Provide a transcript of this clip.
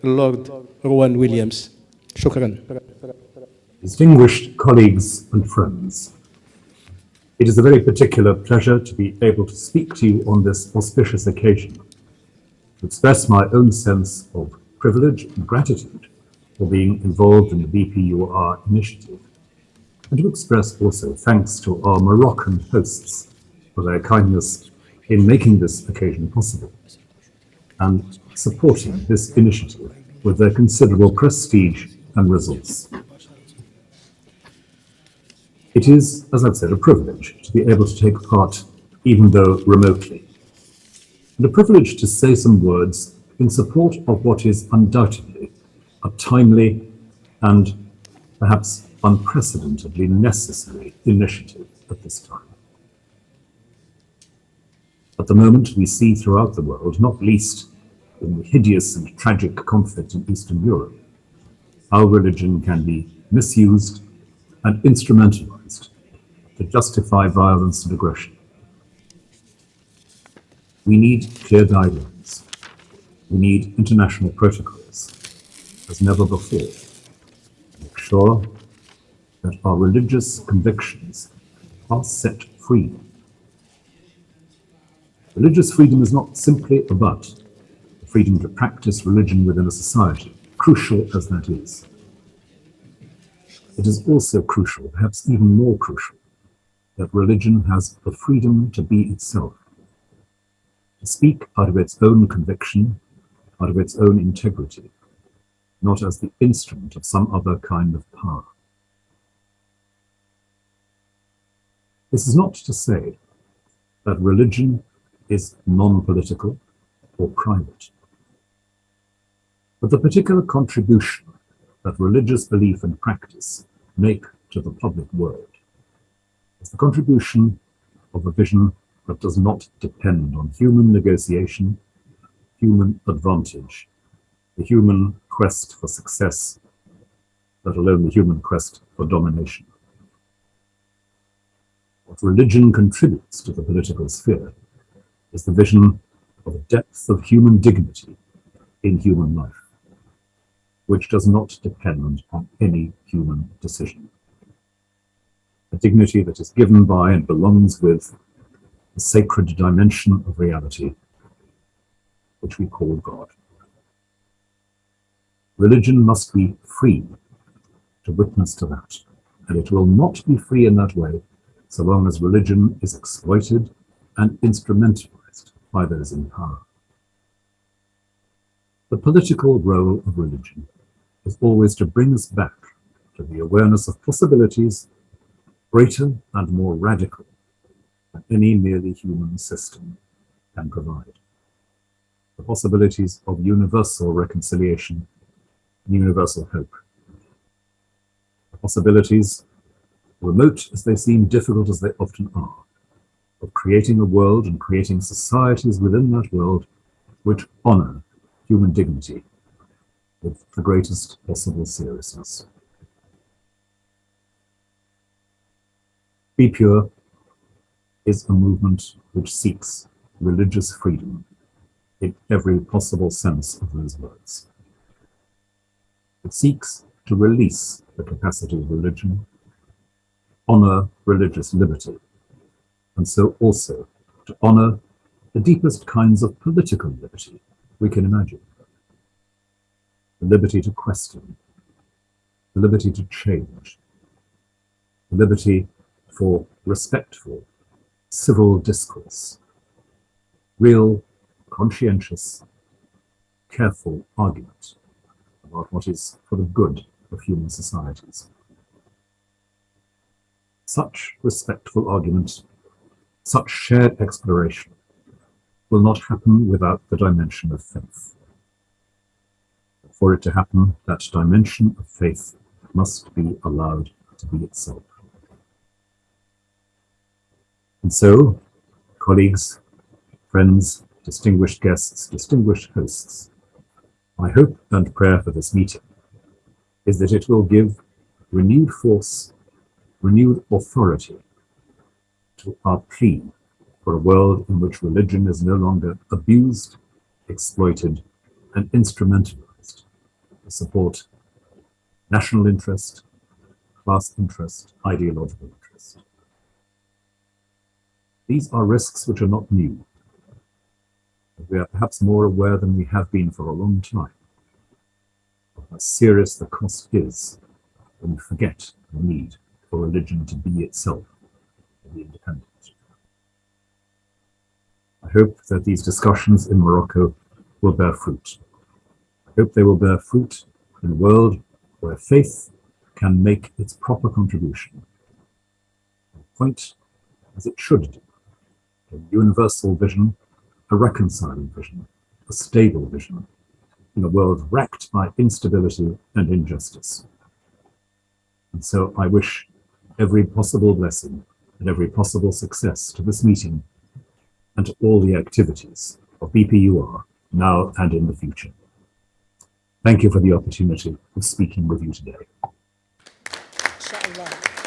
Lord Rowan Williams. شكرا. Distinguished colleagues and friends, it is a very particular pleasure to be able to speak to you on this auspicious occasion, to express my own sense of privilege and gratitude for being involved in the BPUR initiative, and to express also thanks to our Moroccan hosts for their kindness in making this occasion possible and supporting this initiative with their considerable prestige and resource. It is, as I've said, a privilege to be able to take part, even though remotely, and a privilege to say some words in support of what is undoubtedly a timely and perhaps unprecedentedly necessary initiative at this time. At the moment, we see throughout the world, not least in the hideous and tragic conflict in Eastern Europe, how religion can be misused and instrumentalized to justify violence and aggression. We need clear guidelines. We need international protocols, as never before, to make sure that our religious convictions are set free. Religious freedom is not simply about the freedom to practice religion within a society, crucial as that is. It is also crucial, perhaps even more crucial, that religion has the freedom to be itself, to speak out of its own conviction, out of its own integrity, not as the instrument of some other kind of power. This is not to say that religion is non-political or private, but the particular contribution that religious belief and practice make to the public world is the contribution of a vision that does not depend on human negotiation, human advantage, the human quest for success, let alone the human quest for domination. What religion contributes to the political sphere is the vision of a depth of human dignity in human life, which does not depend on any human decision. A dignity that is given by and belongs with the sacred dimension of reality, which we call God. Religion must be free to witness to that, and it will not be free in that way so long as religion is exploited and instrumentalized by those in power. The political role of religion is always to bring us back to the awareness of possibilities greater and more radical than any merely human system can provide. The possibilities of universal reconciliation and universal hope. The possibilities, remote as they seem, difficult as they often are, of creating a world and creating societies within that world which honor human dignity with the greatest possible seriousness. Be Pure is a movement which seeks religious freedom in every possible sense of those words. It seeks to release the capacity of religion, honor religious liberty, and so also to honor the deepest kinds of political liberty we can imagine. The liberty to question, the liberty to change, the liberty for respectful, civil discourse, real, conscientious, careful argument about what is for the good of human societies. Such respectful argument, such shared exploration will not happen without the dimension of faith. For it to happen, that dimension of faith must be allowed to be itself. And so, colleagues, friends, distinguished guests, distinguished hosts, my hope and prayer for this meeting is that it will give renewed force, renewed authority to our plea for a world in which religion is no longer abused, exploited, and instrumentalized to support national interest, class interest, ideological interest. These are risks which are not new. We are perhaps more aware than we have been for a long time of how serious the cost is when we forget the need for religion to be itself, to be independent. I hope that these discussions in Morocco will bear fruit. I hope they will bear fruit in a world where faith can make its proper contribution, and point as it should do, a universal vision, a reconciling vision, a stable vision, in a world racked by instability and injustice. And so I wish every possible blessing and every possible success to this meeting and to all the activities of BPUR now and in the future. Thank you for the opportunity of speaking with you today. Inshallah.